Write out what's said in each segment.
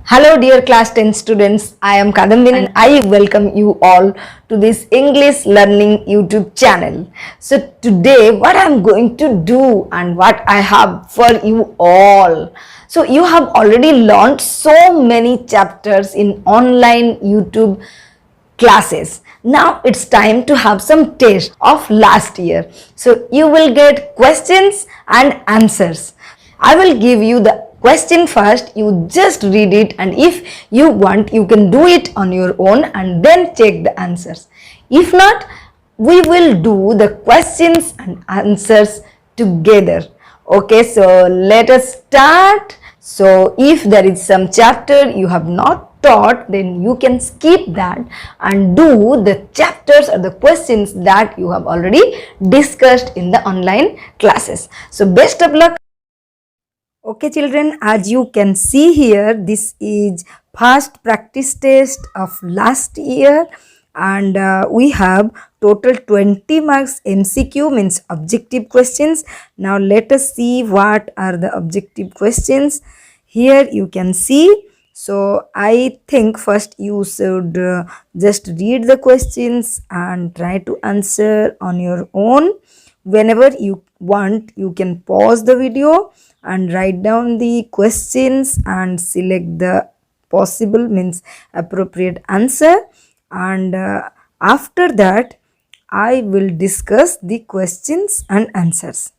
Hello, dear class 10 students. I am Kadambini and I welcome you all to this English learning YouTube channel. So, today, what I'm going to do and what I have for you all. So, you have already learned so many chapters in online YouTube classes. Now it's time to have some taste of last year. So you will get questions and answers. I will give you the question first. You just read it, and if you want, you can do it on your own and then check the answers. If not, we will do the questions and answers together. Okay, so let us start. So if there is some chapter you have not taught, then you can skip that and do the chapters or the questions that you have already discussed in the online classes. So best of luck. Okay children, as you can see here, this is first practice test of last year, and we have total 20 marks MCQ, means objective questions. Now let us see what are the objective questions. Here you can see. So I think first you should just read the questions and try to answer on your own. Whenever you want, you can pause the video and write down the questions and select the possible, means appropriate answer, and after that I will discuss the questions and answers.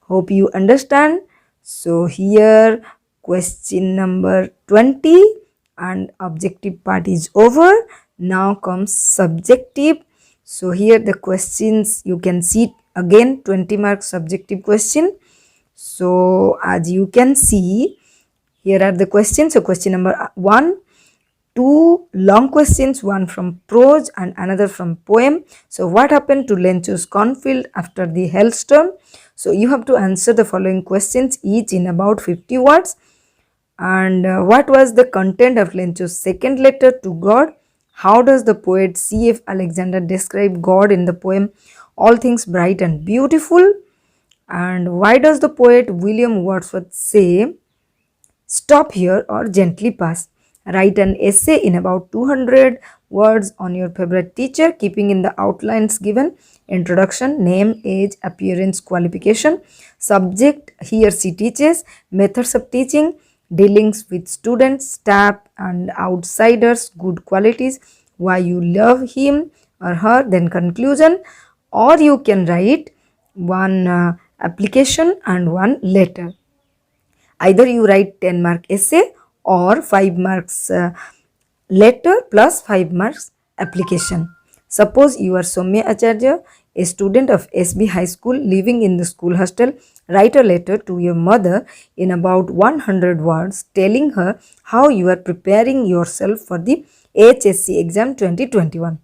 Hope you understand. So here question number 20 and objective part is over. Now comes subjective. So here the questions you can see again, 20 marks subjective question. So as you can see, here are the questions. So question number 1, two long questions, one from prose and another from poem. So what happened to Lencho's cornfield after the hailstorm? So you have to answer the following questions, each in about 50 words. And what was the content of Lencho's second letter to God? How does the poet C.F. Alexander describe God in the poem All Things Bright and Beautiful? And why does the poet William Wordsworth say, stop here or gently pass? Write an essay in about 200 words on your favorite teacher, keeping in the outlines given. Introduction, name, age, appearance, qualification, subject he or she teaches, methods of teaching, dealings with students, staff and outsiders, good qualities, why you love him or her, then conclusion. Or you can write one application and one letter. Either you write 10 mark essay or 5 marks letter plus 5 marks application. Suppose you are Somya Acharya, a student of SB High School living in the school hostel. Write a letter to your mother in about 100 words telling her how you are preparing yourself for the HSC exam 2021.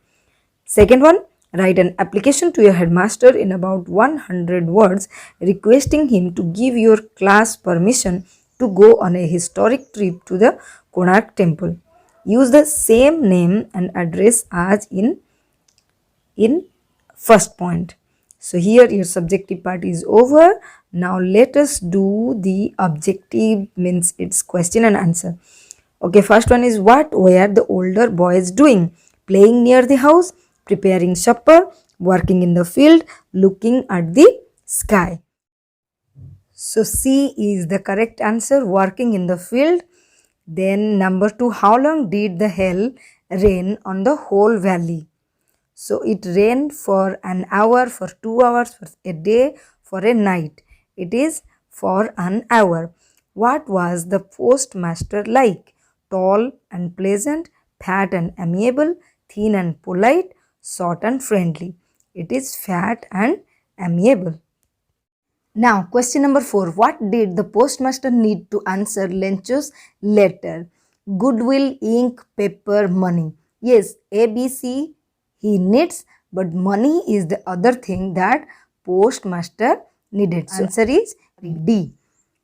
Second one, write an application to your headmaster in about 100 words requesting him to give your class permission to go on a historic trip to the Konark temple. Use the same name and address as in first point. So here your subjective part is over. Now let us do the objective, means it's question and answer. Okay, first one is, what were the older boys doing? Playing near the house, preparing supper, working in the field, looking at the sky. So C is the correct answer, working in the field. Then number 2, how long did the hail rain on the whole valley? So it rained for an hour, for 2 hours, for a day, for a night. It is for an hour. What was the postmaster like? Tall and pleasant, fat and amiable, thin and polite, short and friendly. It is fat and amiable. Now, question number 4. What did the postmaster need to answer Lencho's letter? Goodwill, ink, paper, money. Yes, ABC he needs, but money is the other thing that postmaster needed. So, answer is D.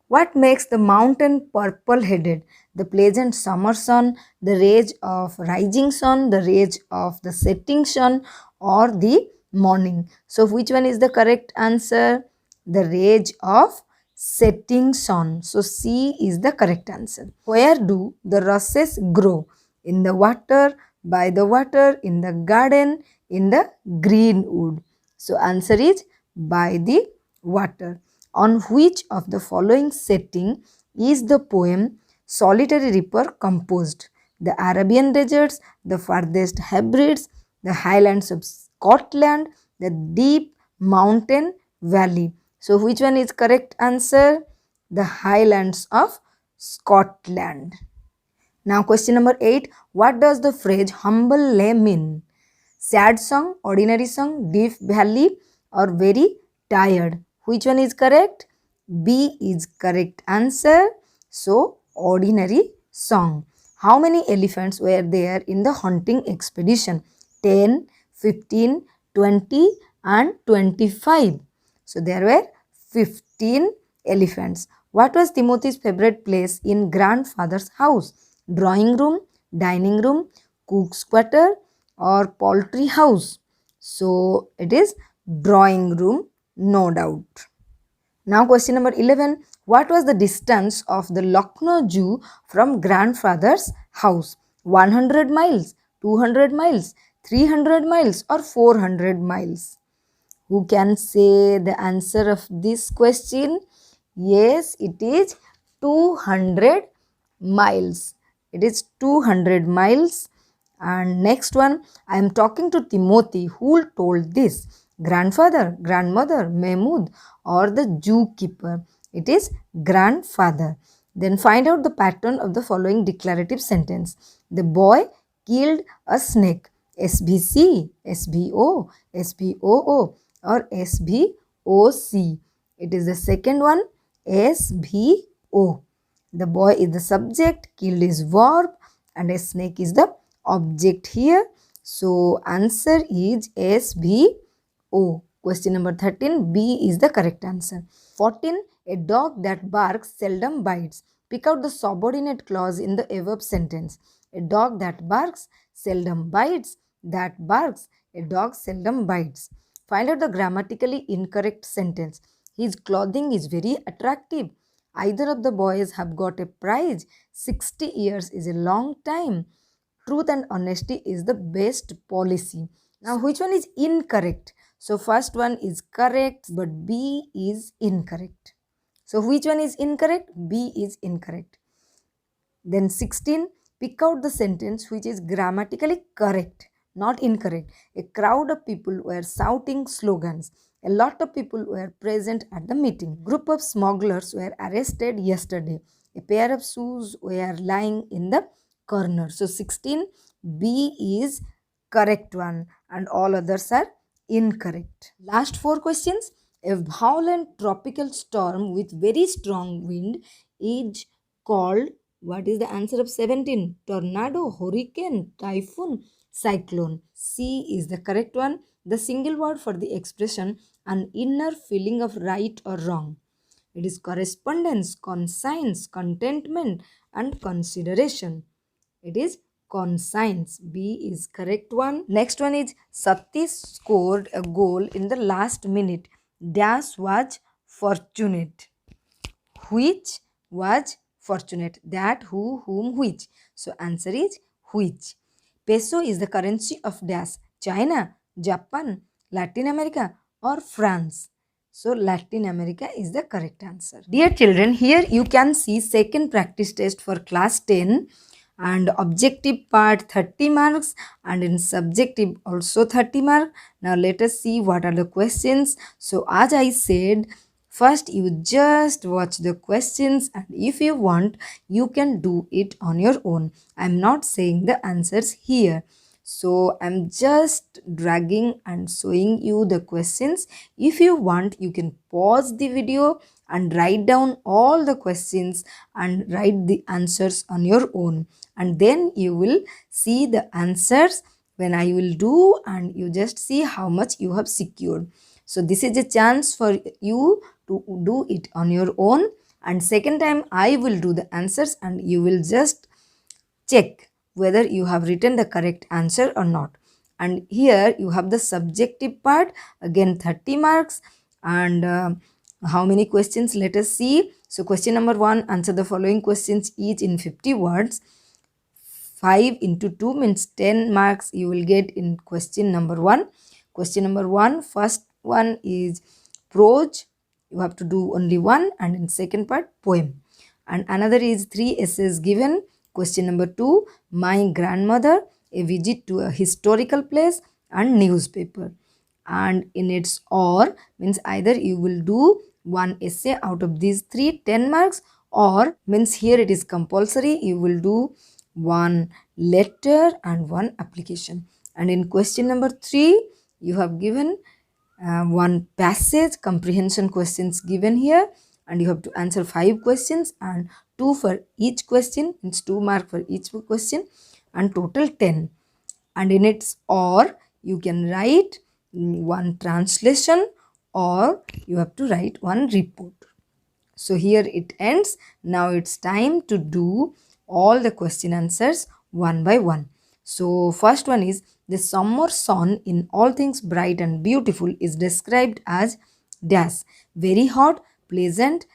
What makes the mountain purple headed? The pleasant summer sun, the rays of rising sun, the rays of the setting sun, or the morning. So which one is the correct answer? The rays of setting sun. So C is the correct answer. Where do the rushes grow? In the water, by the water, in the garden, in the green wood. So answer is by the water. On which of the following setting is the poem Solitary Reaper composed? The Arabian deserts, the farthest Hebrides, the highlands of Scotland, the deep mountain valley. So which one is correct answer? The highlands of Scotland. Now question number 8. What does the phrase humble lay mean? Sad song, ordinary song, deep valley or very tired? Which one is correct? B is correct answer. So ordinary song. How many elephants were there in the hunting expedition? 10, 15, 20 and 25. So there were 15 elephants. What was Timothy's favorite place in grandfather's house? Drawing room, dining room, cook's quarter or poultry house? So it is drawing room, no doubt. Now question number 11. What was the distance of the Lucknow Zoo from grandfather's house? 100 miles, 200 miles, 300 miles or 400 miles? Who can say the answer of this question? Yes, it is 200 miles. It is 200 miles. And next one, I am talking to Timothy. Who told this? Grandfather, grandmother, Mahmood or the zookeeper? It is grandfather. Then find out the pattern of the following declarative sentence. The boy killed a snake. SBC, SBO, SBOO or SBOC. It is the second one, SBO. The boy is the subject, killed is verb and a snake is the object here. So answer is SBO. Question number 13, B is the correct answer. 14, a dog that barks seldom bites. Pick out the subordinate clause in the above sentence. A dog that barks seldom bites. That barks. A dog seldom bites. Find out the grammatically incorrect sentence. His clothing is very attractive. Either of the boys have got a prize. 60 years is a long time. Truth and honesty is the best policy. Now, which one is incorrect? So, first one is correct, but B is incorrect. So, which one is incorrect? B is incorrect. Then 16, pick out the sentence which is grammatically correct, not incorrect. A crowd of people were shouting slogans. A lot of people were present at the meeting. Group of smugglers were arrested yesterday. A pair of shoes were lying in the corner. So 16, B is correct one and all others are incorrect. Last 4 questions. A violent tropical storm with very strong wind is called, what is the answer of 17? Tornado, hurricane, typhoon, cyclone. C is the correct one. The single word for the expression an inner feeling of right or wrong. It is correspondence, conscience, contentment and consideration. It is conscience. B is correct one. Next one is Satish scored a goal in the last minute. Dash was fortunate. Which was fortunate? That, who, whom, which. So answer is which. Peso is the currency of dash. China, Japan, Latin America or France. So Latin America is the correct answer. Dear children, here you can see second practice test for class 10 and objective part 30 marks and in subjective also 30 marks. Now let us see what are the questions. So as I said, first you just watch the questions and if you want you can do it on your own. I'm not saying the answers here. So I'm just dragging and showing you the questions. If you want, you can pause the video and write down all the questions and write the answers on your own. And then you will see the answers when I will do and you just see how much you have secured. So this is a chance for you to do it on your own. And second time I will do the answers and you will just check whether you have written the correct answer or not. And here you have the subjective part, again 30 marks and How many questions? Let us see. So question number 1, answer the following questions each in 50 words. 5 into 2 means 10 marks you will get in question number 1. Question number 1, first one is prose. You have to do only one, and in second part poem. And another is 3 essays given. Question number 2, my grandmother, a visit to a historical place, and newspaper. And in its or means either you will do one essay out of these 3, 10 marks, or means here it is compulsory you will do one letter and one application. And in question number 3 you have given one passage comprehension questions given here, and you have to answer 5 questions and 2 for each question, means 2 mark for each question, and total 10. And in its or you can write one translation, or you have to write one report. So here it ends. Now it's time to do all the question answers one by one. So first one is, the summer sun in all things bright and beautiful is described as dash. Very hot, pleasant,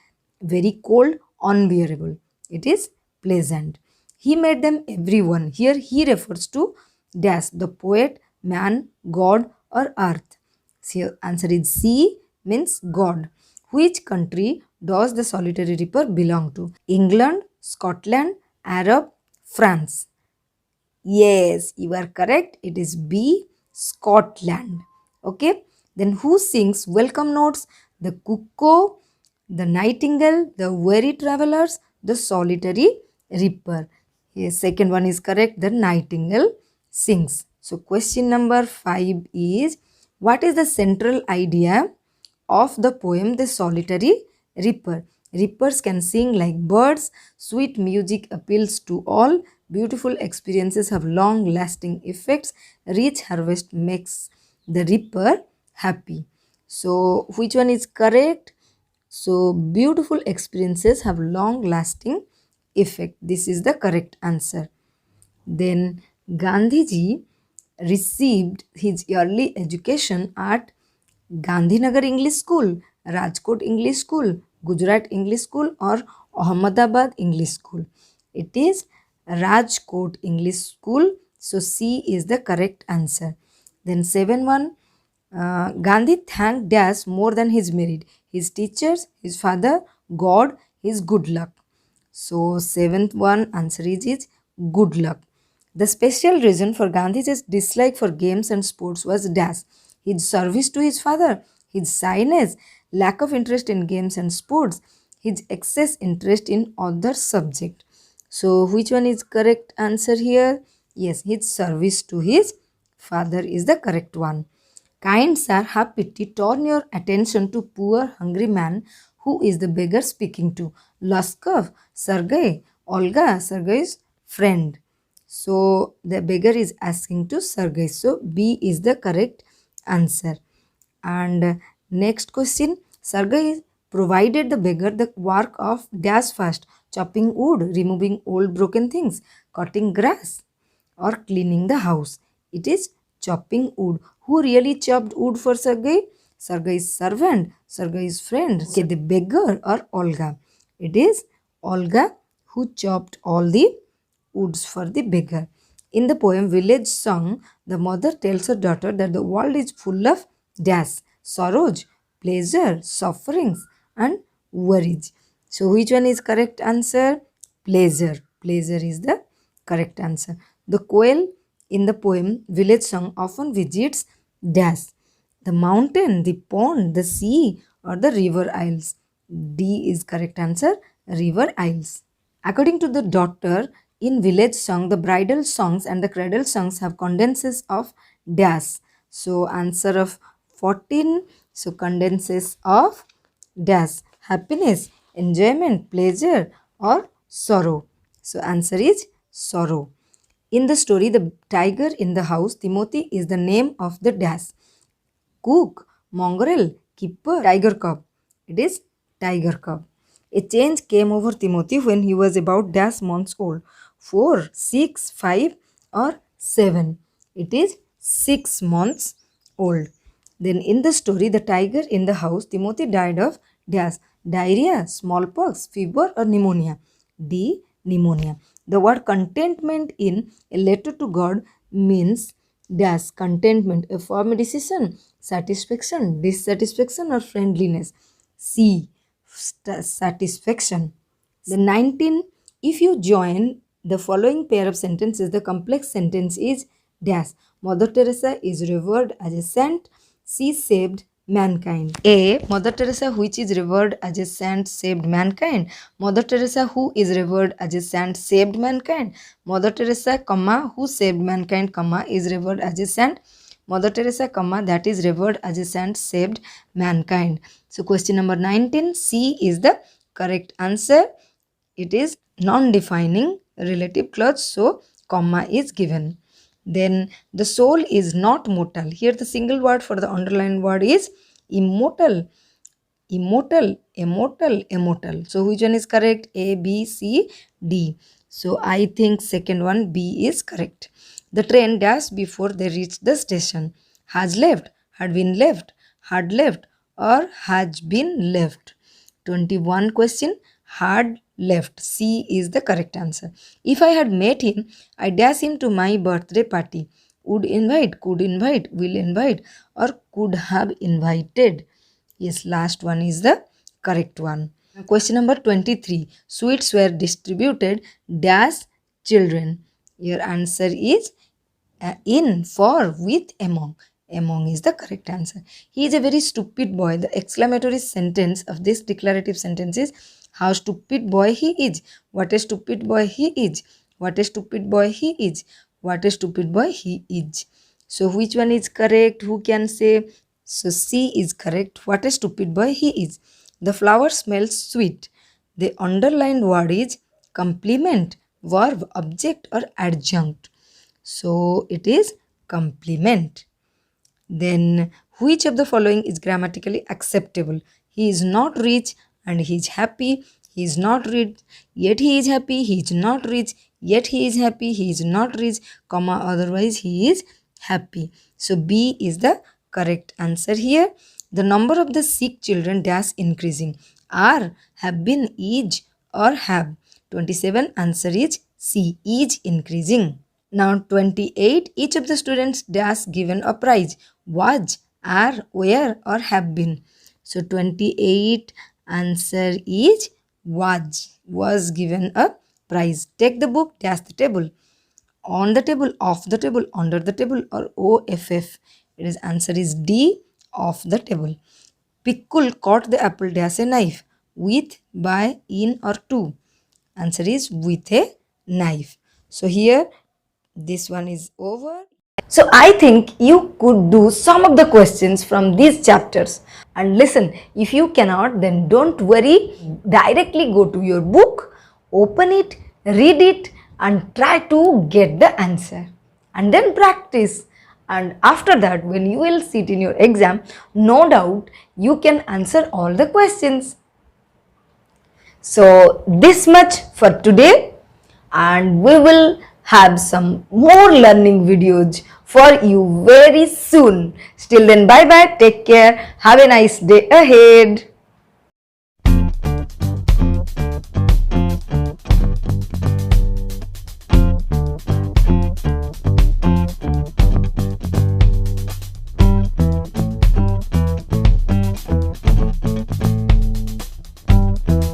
very cold, unbearable. It is pleasant. He made them everyone. Here he refers to dash, the poet, man, God, or earth. So answer is C, means God. Which country does the solitary reaper belong to? England, Scotland, Arab, France. Yes, you are correct. It is B, Scotland. Okay. Then who sings welcome notes? The cuckoo, the nightingale, the weary travelers, the solitary reaper. Yes, second one is correct. The nightingale sings. So question number 5 is, what is the central idea of the poem The Solitary Reaper? Reapers can sing like birds. Sweet music appeals to all. Beautiful experiences have long lasting effects. Rich harvest makes the reaper happy. So, which one is correct? So, beautiful experiences have long lasting effect. This is the correct answer. Then, Gandhiji received his early education at Gandhinagar English School, Rajkot English School, Gujarat English School, or Ahmedabad English School. It is Rajkot English School. So C is the correct answer. Then 7-1, Gandhi thanked Dash more than his merit. His teachers, his father, God, his good luck. So seventh one answer is good luck. The special reason for Gandhi's dislike for games and sports was dash, his service to his father, his shyness, lack of interest in games and sports, his excess interest in other subject. So which one is correct answer here? Yes, his service to his father is the correct one. Kind sir, have pity, turn your attention to poor hungry man. Who is the beggar speaking to? Laskov, Sergei, Olga, Sergei's friend. So the beggar is asking to Sergei. So B is the correct answer. And next question, Sergei provided the beggar the work of dash fast, chopping wood, removing old broken things, cutting grass, or cleaning the house. It is chopping wood. Who really chopped wood for Sergei? Sergei's servant, Sergei's friend. Okay, the beggar or Olga. It is Olga who chopped all the woods for the beggar. In the poem Village Song, the mother tells her daughter that the world is full of dash, sorrows, pleasure, sufferings, and worries. So, which one is correct answer? Pleasure. Pleasure is the correct answer. The quail in the poem Village Song often visits dash, the mountain, the pond, the sea, or the river isles. D is correct answer. River isles. According to the daughter, in village song, the bridal songs and the cradle songs have condenses of dash. So answer of 14. So condenses of dash. Happiness, enjoyment, pleasure, or sorrow. So answer is sorrow. In the story, the tiger in the house, Timothy is the name of the dash. Cook, mongrel, keeper, tiger cub. It is tiger cub. A change came over Timothy when he was about dash months old. 4, 6, 5, or 7. It is 6 months old. Then in the story, the tiger in the house, Timothy died of dash diarrhea, smallpox, fever or pneumonia. D. Pneumonia. The word contentment in a letter to God means dash contentment, a firm decision, satisfaction, dissatisfaction or friendliness. C. Satisfaction. The 19. If you join the following pair of sentences, the complex sentence is dash. Mother Teresa is revered as a saint. She saved mankind. A. Mother Teresa, which is revered as a saint, saved mankind. Mother Teresa, who is revered as a saint, saved mankind. Mother Teresa, comma, who saved mankind, comma, is revered as a saint. Mother Teresa, comma, that is revered as a saint, saved mankind. So question number 19, C is the correct answer. It is non-defining relative clause, so comma is given. Then the soul is not mortal. Here the single word for the underlined word is immortal. Immortal, immortal, immortal. So which one is correct? A, B, C, D. So I think second one, B, is correct. The train dashed before they reached the station. Has left, had been left, had left, or has been left. 21 question, had left. C is the correct answer. If I had met him, I dash him to my birthday party. Would invite, could invite, will invite, or could have invited. Yes, last one is the correct one. Question number 23. Sweets were distributed dash children. Your answer is in, for, with, among. Among is the correct answer. He is a very stupid boy. The exclamatory sentence of this declarative sentence is how stupid boy he is. What a stupid boy he is. What a stupid boy he is. What a stupid boy he is. So which one is correct? Who can say? So C is correct. What a stupid boy he is. The flower smells sweet. The underlined word is complement, verb, object or adjunct. So it is complement. Then which of the following is grammatically acceptable? He is not rich and he is happy. He is not rich, yet he is happy. He is not rich, yet he is happy. He is not rich, comma, otherwise he is happy. So B is the correct answer here. The number of the sick children dash increasing. Are, have been, is or have. 27 answer is C, is increasing. Now 28, each of the students dash given a prize. Was, are, were or have been. So 28 answer is was given a prize. Take the book, dash the table. On the table, off the table, under the table or OFF. It is answer is D, off the table. Pickle caught the apple dash a knife. With, by, in or to. Answer is with a knife. So here this one is over. So I think you could do some of the questions from these chapters. And listen, if you cannot, then don't worry. Directly go to your book, open it, read it and try to get the answer. And then practice. And after that, when you will sit in your exam, no doubt you can answer all the questions. So this much for today, and we will have some more learning videos for you very soon. Till then, bye bye, take care, have a nice day ahead.